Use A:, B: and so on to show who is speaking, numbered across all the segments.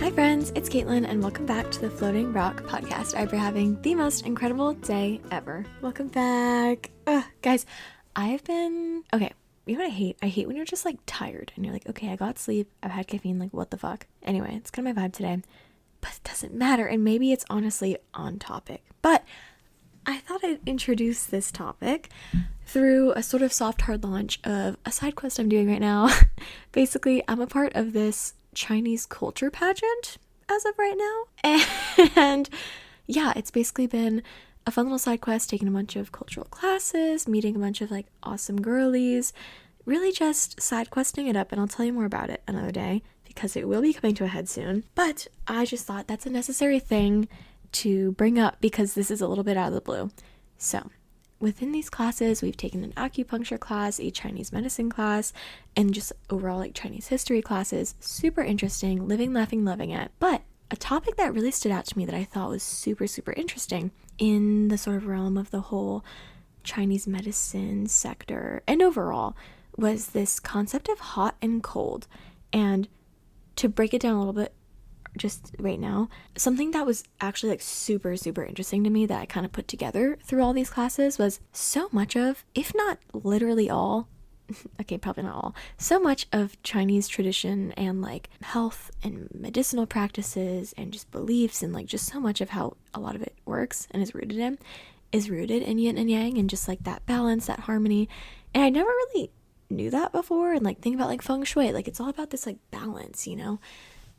A: Hi friends, it's Caitlin and welcome back to the Floating Rock podcast. I hope you're having the most incredible day ever. Welcome back. Guys, okay, you know what I hate? I hate when you're just like tired and you're like, okay, I got sleep, I've had caffeine, like what the fuck? Anyway, it's kind of my vibe today, but it doesn't matter and maybe it's honestly on topic. But I thought I'd introduce this topic through a sort of soft hard launch of a side quest I'm doing right now. Basically, I'm a part of this Chinese culture pageant as of right now. And yeah, it's basically been a fun little side quest, taking a bunch of cultural classes, meeting a bunch of like awesome girlies, really just side questing it up. And I'll tell you more about it another day because it will be coming to a head soon. But I just thought that's a necessary thing to bring up because this is a little bit out of the blue. So within these classes, we've taken an acupuncture class, a Chinese medicine class, and just overall like Chinese history classes. Super interesting, living, laughing, loving it. But a topic that really stood out to me that I thought was super, super interesting in the sort of realm of the whole Chinese medicine sector and overall was this concept of hot and cold. And to break it down a little bit, just right now, something that was actually like super, super interesting to me that I kind of put together through all these classes was so much of, if not literally all, okay, probably not all, so much of Chinese tradition and like health and medicinal practices and just beliefs and like just so much of how a lot of it works and is rooted in yin and yang and just like that balance, that harmony. And I never really knew that before. And like think about like feng shui, like it's all about this like balance, you know?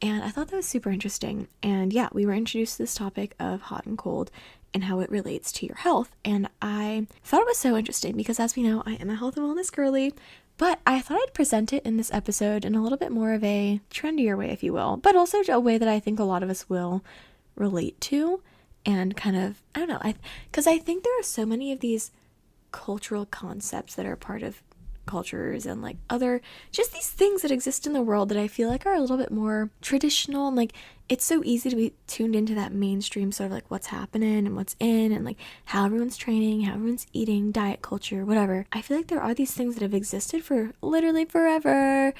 A: And I thought that was super interesting. And yeah, we were introduced to this topic of hot and cold and how it relates to your health. And I thought it was so interesting because, as we know, I am a health and wellness girly, but I thought I'd present it in this episode in a little bit more of a trendier way, if you will, but also a way that I think a lot of us will relate to and kind of, I don't know, because I think there are so many of these cultural concepts that are part of cultures and like other just these things that exist in the world that I feel like are a little bit more traditional, and like it's so easy to be tuned into that mainstream sort of like what's happening and what's in and like how everyone's training, how everyone's eating, diet culture, whatever. I feel like there are these things that have existed for literally forever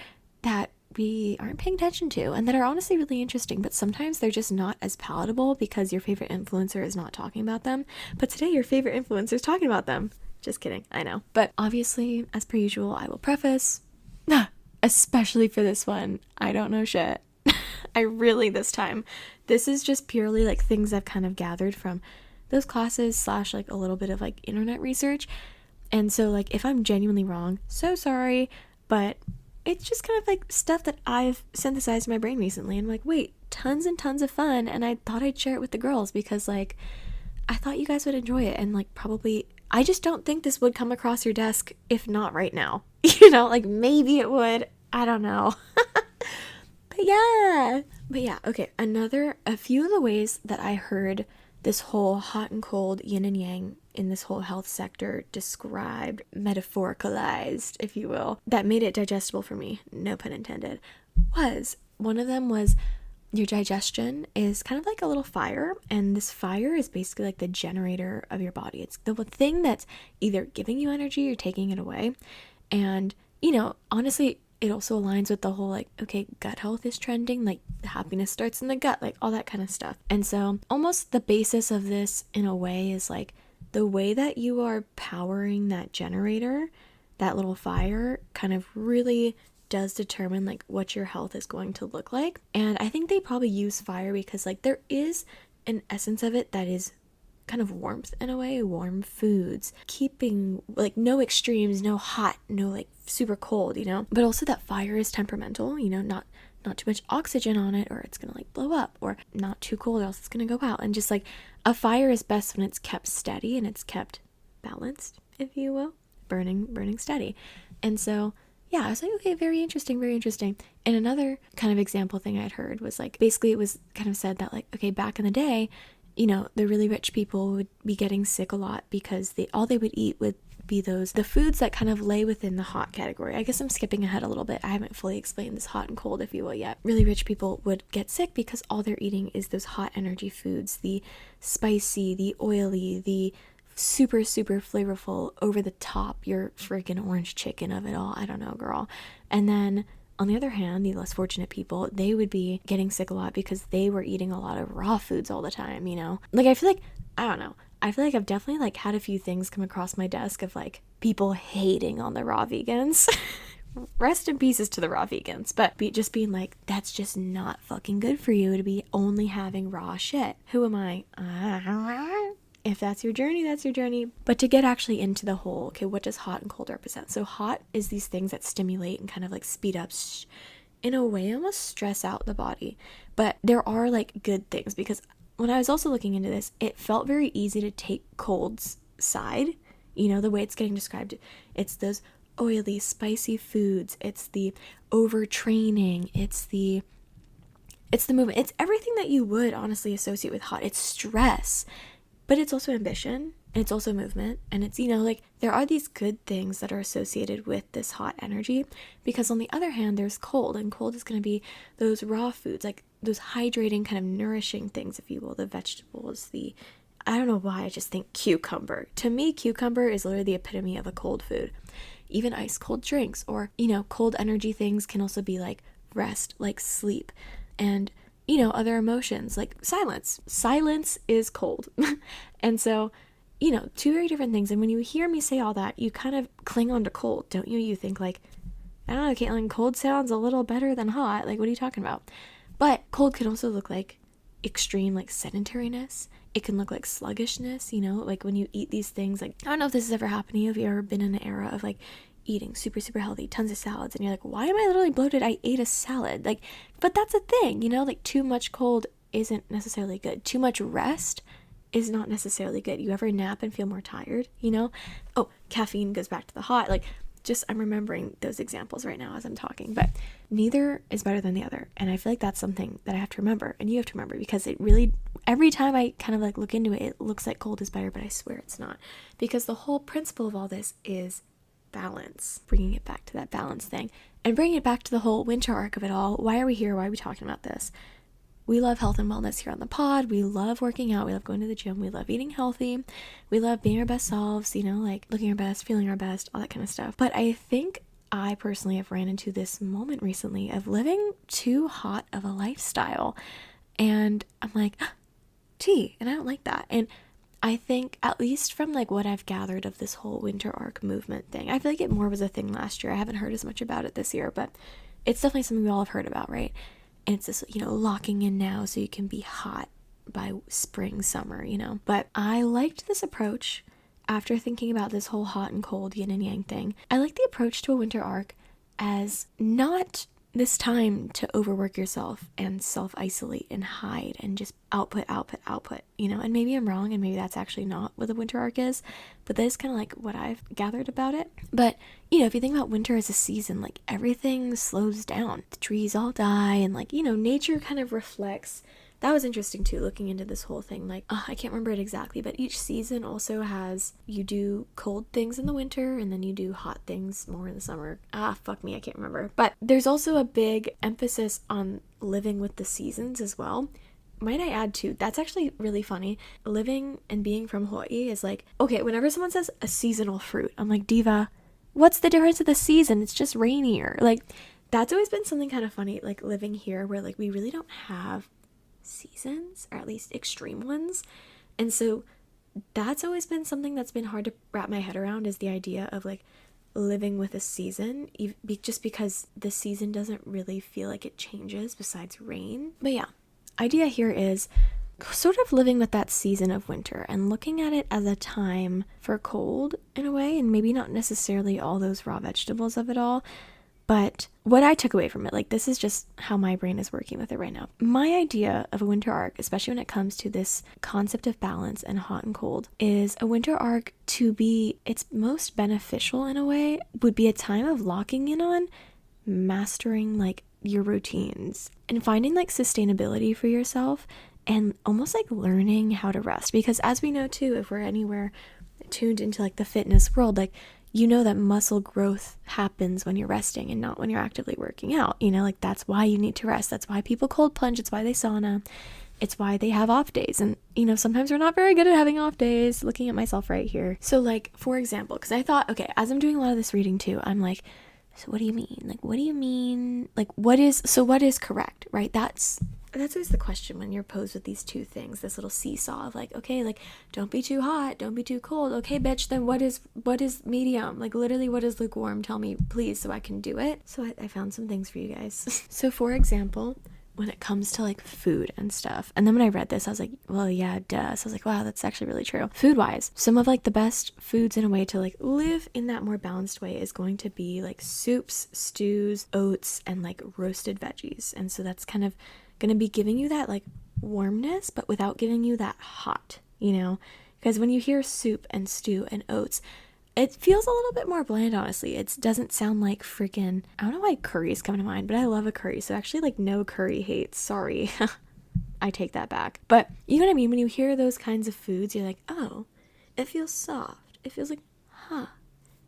A: that we aren't paying attention to and that are honestly really interesting, but sometimes they're just not as palatable because your favorite influencer is not talking about them. But today your favorite influencer is talking about them. Just kidding, I know. But obviously, as per usual, I will preface, especially for this one, I don't know shit. This is just purely like things I've kind of gathered from those classes / like a little bit of like internet research. And so like if I'm genuinely wrong, so sorry, but it's just kind of like stuff that I've synthesized in my brain recently. And I'm like, wait, tons and tons of fun. And I thought I'd share it with the girls because like I thought you guys would enjoy it and like probably, I just don't think this would come across your desk if not right now. You know, like maybe it would. I don't know. But yeah, okay. A few of the ways that I heard this whole hot and cold, yin and yang in this whole health sector described, metaphoricalized, if you will, that made it digestible for me, no pun intended, one of them was your digestion is kind of like a little fire, and this fire is basically like the generator of your body. It's the thing that's either giving you energy or taking it away. And, you know, honestly, it also aligns with the whole like, okay, gut health is trending, like happiness starts in the gut, like all that kind of stuff. And so almost the basis of this in a way is like the way that you are powering that generator, that little fire, kind of really does determine like what your health is going to look like. And I think they probably use fire because like there is an essence of it that is kind of warmth in a way, warm foods, keeping like no extremes, no hot, no like super cold, you know, but also that fire is temperamental, you know, not too much oxygen on it or it's gonna like blow up, or not too cold or else it's gonna go out. And just like a fire is best when it's kept steady and it's kept balanced, if you will, burning steady. And so yeah, I was like, okay, very interesting, very interesting. And another kind of example thing I'd heard was like, basically it was kind of said that like, okay, back in the day, you know, the really rich people would be getting sick a lot because all they would eat would be the foods that kind of lay within the hot category. I guess I'm skipping ahead a little bit. I haven't fully explained this hot and cold, if you will, yet. Really rich people would get sick because all they're eating is those hot energy foods, the spicy, the oily, the super, super flavorful, over the top, your freaking orange chicken of it all. I don't know, girl. And then On the other hand, the less fortunate people, they would be getting sick a lot because they were eating a lot of raw foods all the time, you know? Like, I feel like, I don't know. I feel like I've definitely like had a few things come across my desk of like people hating on the raw vegans. Rest in pieces to the raw vegans, but just being like, that's just not fucking good for you to be only having raw shit. Who am I? If that's your journey, that's your journey. But to get actually into the whole, okay, what does hot and cold represent? So hot is these things that stimulate and kind of like speed up, in a way, almost stress out the body. But there are like good things, because when I was also looking into this, it felt very easy to take cold's side. You know, the way it's getting described, it's those oily, spicy foods, it's the overtraining, it's the movement, it's everything that you would honestly associate with hot. It's stress, but it's also ambition, and it's also movement, and it's, you know, like there are these good things that are associated with this hot energy, because on the other hand, there's cold, and cold is going to be those raw foods, like those hydrating, kind of nourishing things, if you will, the vegetables, I don't know why, I just think cucumber. To me, cucumber is literally the epitome of a cold food. Even ice cold drinks, or, you know, cold energy things can also be like rest, like sleep, and, you know, other emotions like silence. Silence is cold. And so, you know, two very different things. And when you hear me say all that, you kind of cling on to cold, don't you? You think like, I don't know, Caitlin, cold sounds a little better than hot. Like, what are you talking about? But cold can also look like extreme, like sedentariness. It can look like sluggishness, you know, like when you eat these things, like, I don't know if this has ever happened to you, if you've ever been in an era of like eating super, super healthy, tons of salads, and you're like, why am I literally bloated? I ate a salad. Like, but that's a thing, you know, like too much cold isn't necessarily good. Too much rest is not necessarily good. You ever nap and feel more tired, you know? Oh, caffeine goes back to the hot. Like, just, I'm remembering those examples right now as I'm talking, but neither is better than the other. And I feel like that's something that I have to remember, and you have to remember, because it really, every time I kind of like look into it, it looks like cold is better, but I swear it's not, because the whole principle of all this is balance, bringing it back to that balance thing, and bringing it back to the whole winter arc of it all. Why are we here? Why are we talking about this? We love health and wellness here on the pod. We love working out. We love going to the gym. We love eating healthy. We love being our best selves, you know, like looking our best, feeling our best, all that kind of stuff. But I think I personally have ran into this moment recently of living too hot of a lifestyle. And I'm like, tea, and I don't like that. And I think, at least from like what I've gathered of this whole winter arc movement thing, I feel like it more was a thing last year. I haven't heard as much about it this year, but it's definitely something we all have heard about, right? And it's this, you know, locking in now so you can be hot by spring, summer, you know. But I liked this approach after thinking about this whole hot and cold yin and yang thing. I like the approach to a winter arc as not this time to overwork yourself and self-isolate and hide and just output, you know. And maybe I'm wrong, and maybe that's actually not what the winter arc is, but that is kind of like what I've gathered about it. But, you know, if you think about winter as a season, like everything slows down, the trees all die, and like, you know, nature kind of reflects. That was interesting too, looking into this whole thing. Like, I can't remember it exactly, but each season also has, you do cold things in the winter, and then you do hot things more in the summer. Fuck me, I can't remember. But there's also a big emphasis on living with the seasons as well. Might I add too, that's actually really funny. Living and being from Hawaii is like, okay, whenever someone says a seasonal fruit, I'm like, diva, what's the difference of the season? It's just rainier. Like, that's always been something kind of funny, like living here, where like we really don't have seasons, or at least extreme ones. And so that's always been something that's been hard to wrap my head around, is the idea of like living with a season, just because the season doesn't really feel like it changes besides rain. But yeah, idea here is sort of living with that season of winter and looking at it as a time for cold in a way, and maybe not necessarily all those raw vegetables of it all. But what I took away from it, like, this is just how my brain is working with it right now. My idea of a winter arc, especially when it comes to this concept of balance and hot and cold, is a winter arc, to be its most beneficial in a way, would be a time of locking in on mastering like your routines and finding like sustainability for yourself, and almost like learning how to rest. Because as we know too, if we're anywhere tuned into like the fitness world, like, you know that muscle growth happens when you're resting and not when you're actively working out. You know, like, that's why you need to rest. That's why people cold plunge. It's why they sauna. It's why they have off days. And, you know, sometimes we're not very good at having off days, looking at myself right here. So like, for example, because I thought, okay, as I'm doing a lot of this reading too, I'm like, So what do you mean? Like, what do you mean? Like, what is correct, right? That's always the question when you're posed with these two things, this little seesaw of like, okay, like, don't be too hot, don't be too cold. Okay, bitch, then what is medium? Like, literally, what is lukewarm? Tell me, please, so I can do it. So I found some things for you guys. So for example, when it comes to like food and stuff, and then when I read this, I was like, well, yeah, duh. So I was like, wow, that's actually really true. Food wise, some of like the best foods in a way to like live in that more balanced way is going to be like soups, stews, oats, and like roasted veggies. And so that's kind of going to be giving you that like warmness, but without giving you that hot, you know? Because when you hear soup and stew and oats, it feels a little bit more bland, honestly. It doesn't sound like freaking, I don't know why curries come to mind, but I love a curry. So actually, like, no curry hate. Sorry. I take that back. But you know what I mean? When you hear those kinds of foods, you're like, oh, it feels soft. It feels like, huh.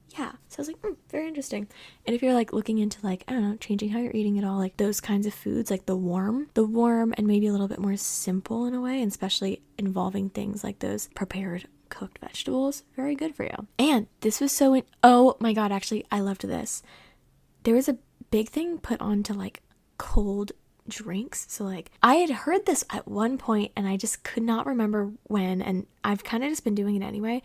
A: Yeah. So I was like, very interesting. And if you're like looking into like, I don't know, changing how you're eating at all, like those kinds of foods, like the warm and maybe a little bit more simple in a way, and especially involving things like those prepared cooked vegetables, very good for you. And this was oh my god, actually I loved this. There was a big thing put on to like cold drinks. So like I had heard this at one point and I just could not remember when, and I've kind of just been doing it anyway,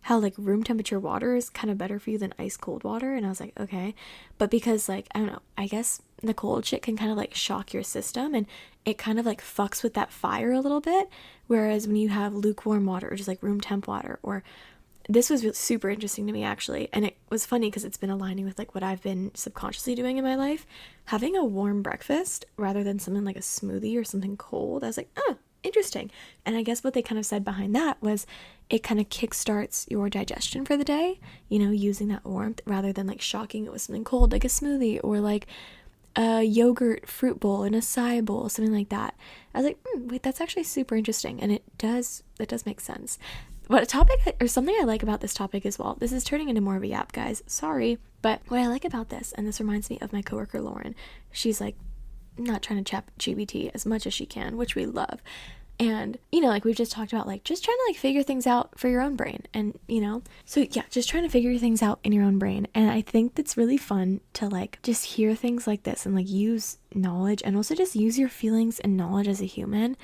A: how like room temperature water is kind of better for you than ice cold water. And I was like, okay. But because like, I don't know, I guess the cold shit can kind of like shock your system and it kind of like fucks with that fire a little bit. Whereas when you have lukewarm water or just like room temp water, or this was super interesting to me actually. And it was funny because it's been aligning with like what I've been subconsciously doing in my life. Having a warm breakfast rather than something like a smoothie or something cold. I was like, oh, interesting. And I guess what they kind of said behind that was it kind of kickstarts your digestion for the day, you know, using that warmth rather than like shocking it with something cold like a smoothie or like a yogurt fruit bowl and acai bowl, something like that. I was like, wait, that's actually super interesting. And it does make sense. But a topic or something I like about this topic as well, this is turning into more of a yap, guys, sorry, but what I like about this, and this reminds me of my coworker Lauren, she's like not trying to chat GBT as much as she can, which we love. And, you know, like we've just talked about, like just trying to like figure things out for your own brain. And, you know, so yeah, just trying to figure things out in your own brain. And I think that's really fun to like just hear things like this and like use knowledge and also just use your feelings and knowledge as a human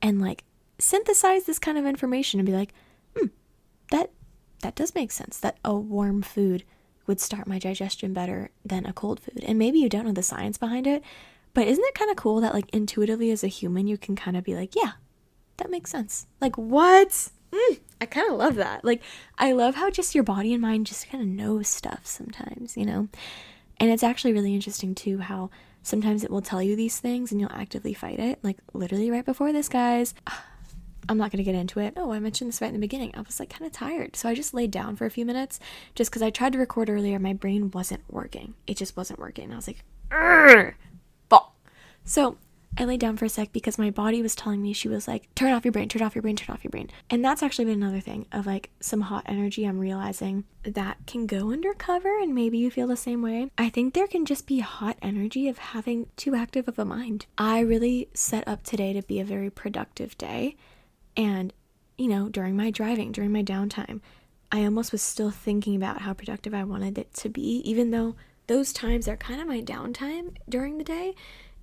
A: and like synthesize this kind of information and be like, that does make sense, that a warm food would start my digestion better than a cold food. And maybe you don't know the science behind it, but isn't it kind of cool that like intuitively as a human, you can kind of be like, yeah, that makes sense. Like, what? I kind of love that. Like, I love how just your body and mind just kind of know stuff sometimes, you know? And it's actually really interesting too, how sometimes it will tell you these things and you'll actively fight it. Like literally right before this, guys, I'm not going to get into it. Oh, I mentioned this right in the beginning. I was like kind of tired. So I just laid down for a few minutes just because I tried to record earlier. My brain wasn't working. It just wasn't working. I was like, fuck. So I laid down for a sec because my body was telling me, she was like, turn off your brain, turn off your brain, turn off your brain. And that's actually been another thing of like some hot energy I'm realizing that can go undercover, and maybe you feel the same way. I think there can just be hot energy of having too active of a mind. I really set up today to be a very productive day. And, you know, during my driving, during my downtime, I almost was still thinking about how productive I wanted it to be, even though those times are kind of my downtime during the day.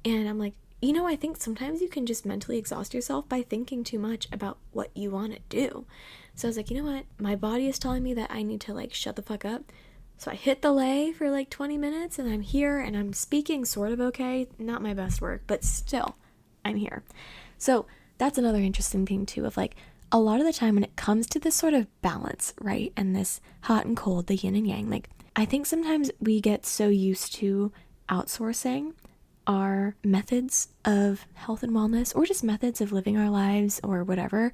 A: And I'm like, you know, I think sometimes you can just mentally exhaust yourself by thinking too much about what you want to do. So I was like, you know what? My body is telling me that I need to like shut the fuck up. So I hit the lay for like 20 minutes and I'm here and I'm speaking sort of okay. Not my best work, but still, I'm here. So that's another interesting thing too, of like a lot of the time when it comes to this sort of balance, right? And this hot and cold, the yin and yang, like I think sometimes we get so used to outsourcing our methods of health and wellness or just methods of living our lives or whatever,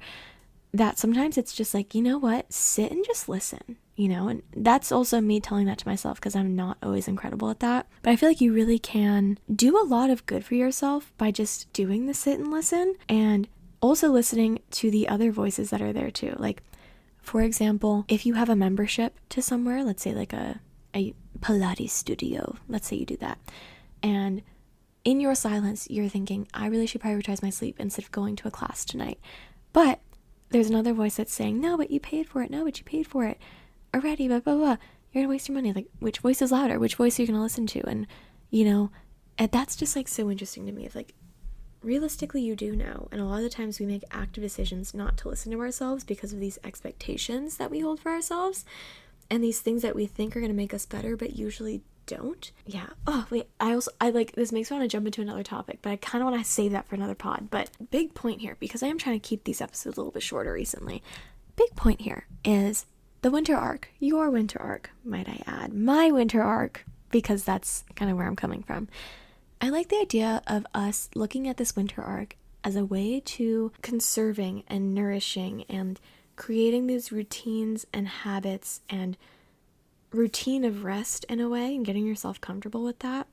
A: that sometimes it's just like, you know what, sit and just listen, you know? And that's also me telling that to myself because I'm not always incredible at that. But I feel like you really can do a lot of good for yourself by just doing the sit and listen, and also listening to the other voices that are there too. Like, for example, if you have a membership to somewhere, let's say like a Pilates studio, let's say you do that, and in your silence, you're thinking, I really should prioritize my sleep instead of going to a class tonight. But there's another voice that's saying, no, but you paid for it. No, but you paid for it already, blah, blah, blah. you're gonna waste your money. Like, which voice is louder? Which voice are you gonna listen to? And, and that's just like so interesting to me. If like, realistically, you do know. And a lot of the times we make active decisions not to listen to ourselves because of these expectations that we hold for ourselves and these things that we think are gonna make us better, but usually don't. Yeah. Oh, wait. I like, this makes me want to jump into another topic, but I kind of want to save that for another pod. But big point here, because I am trying to keep these episodes a little bit shorter recently. Big point here is the winter arc, your winter arc, might I add, my winter arc, because that's kind of where I'm coming from. I like the idea of us looking at this winter arc as a way to conserving and nourishing and creating these routines and habits and routine of rest in a way, and getting yourself comfortable with that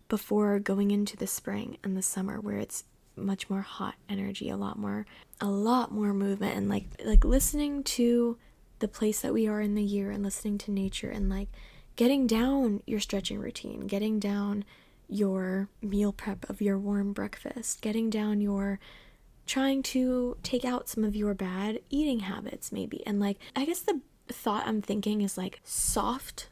A: before going into the spring and the summer, where it's much more hot energy, a lot more movement, and like listening to the place that we are in the year and listening to nature, and like getting down your stretching routine, getting down your meal prep of your warm breakfast, getting down your trying to take out some of your bad eating habits maybe. And like, I guess the thought I'm thinking is like soft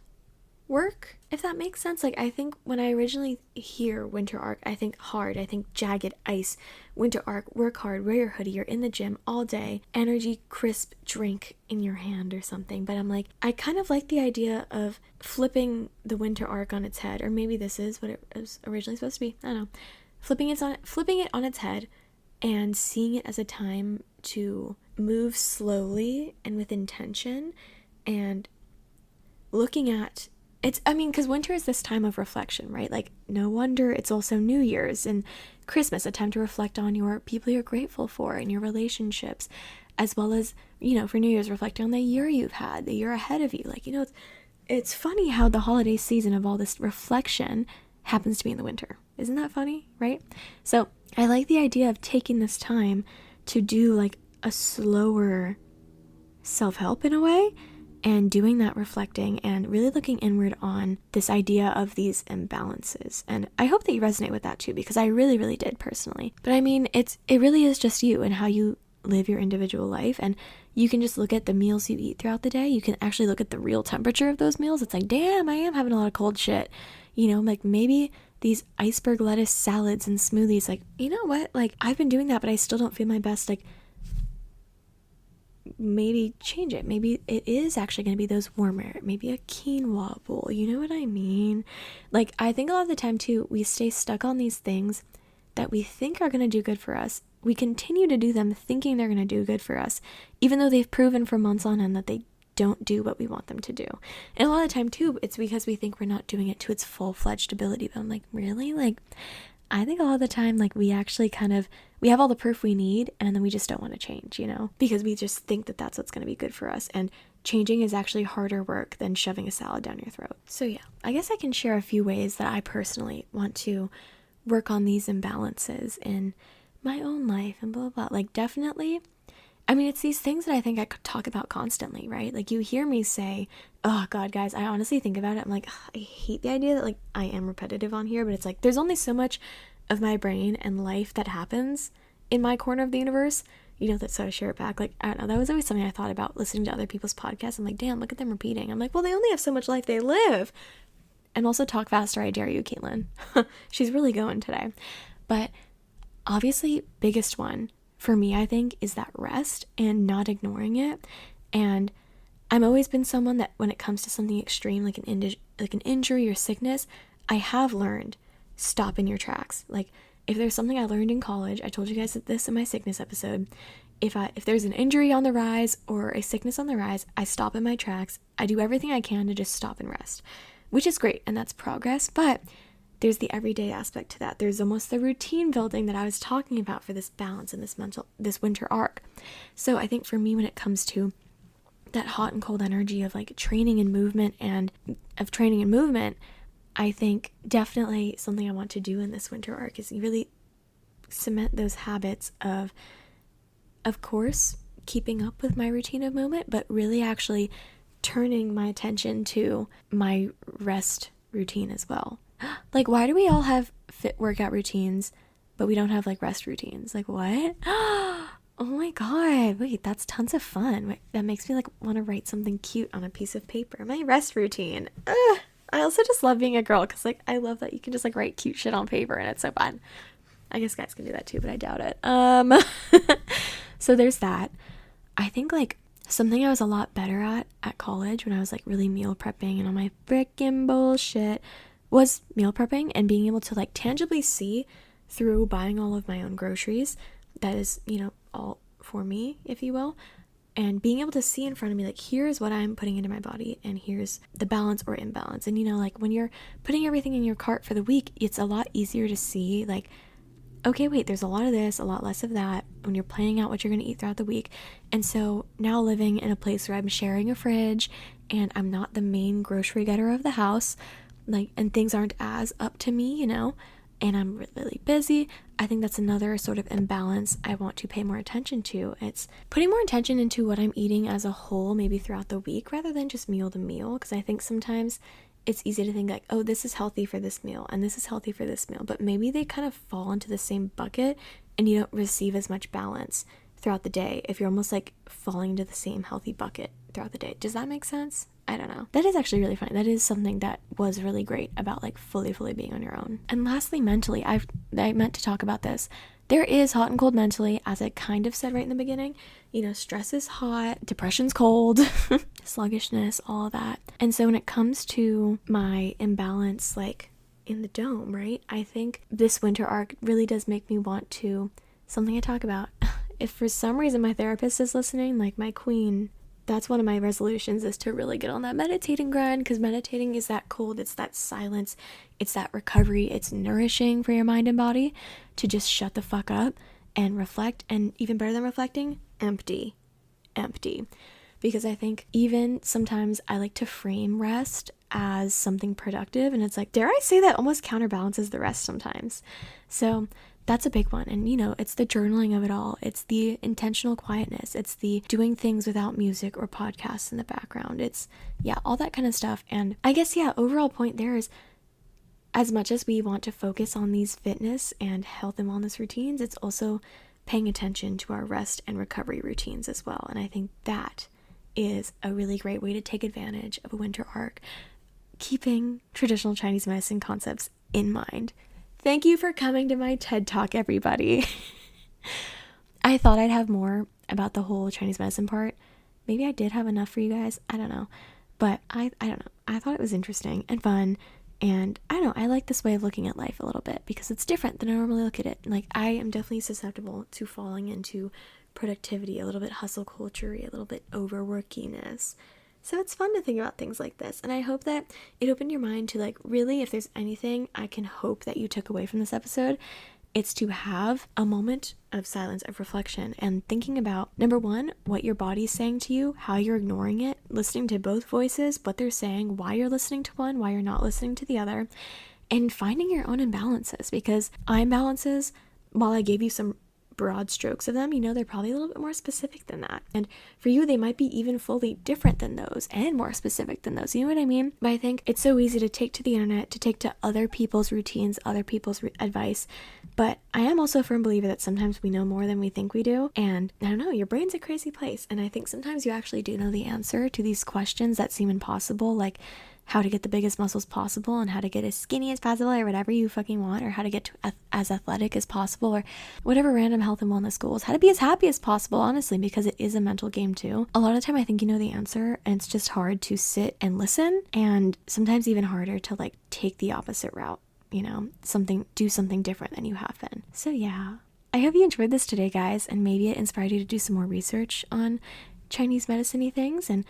A: work, if that makes sense. Like, I think when I originally hear winter arc, I think hard, I think jagged ice. Winter arc, work hard, wear your hoodie, you're in the gym all day, energy, crisp drink in your hand or something. But I'm like, I kind of like the idea of flipping the winter arc on its head, or maybe this is what it was originally supposed to be, I don't know, flipping it on its head and seeing it as a time to move slowly and with intention, and looking at it's, I mean, because winter is this time of reflection, right? Like, no wonder it's also New Year's and Christmas, a time to reflect on your people you're grateful for and your relationships, as well as, for New Year's, reflecting on the year you've had, the year ahead of you. Like, it's funny how the holiday season of all this reflection happens to be in the winter. Isn't that funny, right? So I like the idea of taking this time to do like a slower self-help in a way, and doing that reflecting and really looking inward on this idea of these imbalances. And I hope that you resonate with that too, because I really, really did personally. But I mean, it really is just you and how you live your individual life. And you can just look at the meals you eat throughout the day. You can actually look at the real temperature of those meals. It's like, damn, I am having a lot of cold shit. Like maybe these iceberg lettuce salads and smoothies, like, you know what? Like, I've been doing that, but I still don't feel my best. Like, maybe change it. Maybe it is actually going to be those warmer, maybe a quinoa bowl. You know what I mean? Like, I think a lot of the time too, we stay stuck on these things that we think are going to do good for us. We continue to do them thinking they're going to do good for us, even though they've proven for months on end that they don't do what we want them to do. And a lot of the time too, it's because we think we're not doing it to its full-fledged ability. But I'm like, really? Like, I think a lot of the time, like, we actually we have all the proof we need, and then we just don't want to change, because we just think that that's what's going to be good for us. And changing is actually harder work than shoving a salad down your throat. So yeah, I guess I can share a few ways that I personally want to work on these imbalances in my own life and blah, blah, blah. Like, definitely, I mean, it's these things that I think I could talk about constantly, right? Like, you hear me say, oh God, guys, I honestly think about it. I'm like, I hate the idea that like I am repetitive on here, but it's like, there's only so much of my brain and life that happens in my corner of the universe, that so I share it back. Like, I don't know, that was always something I thought about listening to other people's podcasts. I'm like, damn, look at them repeating. I'm like, well, they only have so much life they live. And also, talk faster, I dare you, Caitlin. She's really going today. But obviously, biggest one for me, I think, is that rest and not ignoring it. And I've always been someone that when it comes to something extreme, like an injury or sickness, I have learned stop in your tracks. Like, if there's something I learned in college, I told you guys this in my sickness episode, if there's an injury on the rise or a sickness on the rise, I stop in my tracks. I do everything I can to just stop and rest, which is great, and that's progress. But there's the everyday aspect to that. There's almost the routine building that I was talking about for this balance and this winter arc. So I think for me, when it comes to that hot and cold energy of like training and movement, I think definitely something I want to do in this winter arc is really cement those habits of course, keeping up with my routine of movement, but really actually turning my attention to my rest routine as well. Like, why do we all have fit workout routines, but we don't have like rest routines? Like, what? Oh my God. Wait, that's tons of fun. Wait, that makes me like want to write something cute on a piece of paper. My rest routine. Ugh. I also just love being a girl because like I love that you can just like write cute shit on paper and it's so fun. I guess guys can do that too, but I doubt it. So there's that. I think like something I was a lot better at college when I was like really meal prepping and all my frickin' bullshit was meal prepping and being able to like tangibly see through buying all of my own groceries. That is, you know, all for me, if you will. And being able to see in front of me, like, here's what I'm putting into my body and here's the balance or imbalance. And, you know, like when you're putting everything in your cart for the week, it's a lot easier to see, like, okay, wait, there's a lot of this, a lot less of that when you're planning out what you're going to eat throughout the week. And so now living in a place where I'm sharing a fridge and I'm not the main grocery getter of the house, like, and things aren't as up to me, you know, and I'm really busy. I think that's another sort of imbalance I want to pay more attention to. It's putting more attention into what I'm eating as a whole, maybe throughout the week, rather than just meal to meal, because I think sometimes it's easy to think like, oh, this is healthy for this meal and this is healthy for this meal, but maybe they kind of fall into the same bucket and you don't receive as much balance throughout the day if you're almost like falling into the same healthy bucket throughout the day. Does that make sense? I don't know. That is actually really funny. That is something that was really great about like fully being on your own. And lastly, mentally, I meant to talk about this. There is hot and cold mentally, as I kind of said right in the beginning. You know, stress is hot, depression's cold, sluggishness, all that. And so when it comes to my imbalance, like in the dome, right? I think this winter arc really does make me want to, something I talk about. If for some reason my therapist is listening, like my queen, that's one of my resolutions, is to really get on that meditating grind, because meditating is that cold, it's that silence, it's that recovery, it's nourishing for your mind and body to just shut the fuck up and reflect, and even better than reflecting, empty. Because I think even sometimes I like to frame rest as something productive, and it's like, dare I say that almost counterbalances the rest sometimes. So that's a big one. And, you know, it's the journaling of it all. It's the intentional quietness. It's the doing things without music or podcasts in the background. It's, yeah, all that kind of stuff. And I guess, yeah, overall point there is, as much as we want to focus on these fitness and health and wellness routines, it's also paying attention to our rest and recovery routines as well. And I think that is a really great way to take advantage of a winter arc, keeping traditional Chinese medicine concepts in mind. Thank you for coming to my TED Talk, everybody. I thought I'd have more about the whole Chinese medicine part. Maybe I did have enough for you guys. I don't know. But I don't know. I thought it was interesting and fun. And I don't know. I like this way of looking at life a little bit because it's different than I normally look at it. Like, I am definitely susceptible to falling into productivity, a little bit hustle culture, a little bit overworkiness. So it's fun to think about things like this, and I hope that it opened your mind to, like, really, if there's anything I can hope that you took away from this episode, it's to have a moment of silence, of reflection, and thinking about, number one, what your body's saying to you, how you're ignoring it, listening to both voices, what they're saying, why you're listening to one, why you're not listening to the other, and finding your own imbalances, because imbalances, while I gave you some broad strokes of them, you know, they're probably a little bit more specific than that. And for you, they might be even fully different than those and more specific than those. You know what I mean? But I think it's so easy to take to the internet, to take to other people's routines, other people's advice. But I am also a firm believer that sometimes we know more than we think we do. And I don't know, your brain's a crazy place. And I think sometimes you actually do know the answer to these questions that seem impossible, like how to get the biggest muscles possible and how to get as skinny as possible or whatever you fucking want, or how to get to as athletic as possible, or whatever random health and wellness goals, how to be as happy as possible, honestly, because it is a mental game too. A lot of the time I think you know the answer, and it's just hard to sit and listen, and sometimes even harder to like take the opposite route, you know, do something different than you have been. So yeah, I hope you enjoyed this today, guys, and maybe it inspired you to do some more research on Chinese medicine-y things. And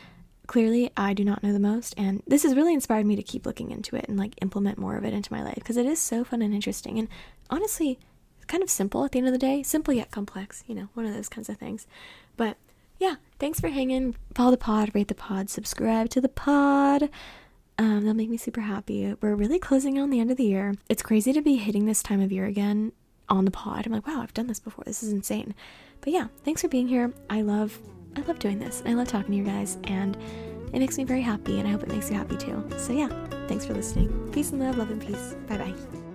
A: clearly, I do not know the most, and this has really inspired me to keep looking into it and like implement more of it into my life, because it is so fun and interesting, and honestly, it's kind of simple at the end of the day. Simple yet complex, you know, one of those kinds of things. But yeah, thanks for hanging. Follow the pod, rate the pod, subscribe to the pod. That'll make me super happy. We're really closing on the end of the year. It's crazy to be hitting this time of year again on the pod. I'm like, wow, I've done this before. This is insane. But yeah, thanks for being here. I love doing this. I love talking to you guys, and it makes me very happy, and I hope it makes you happy too. So yeah, thanks for listening. Peace and love and peace. Bye bye.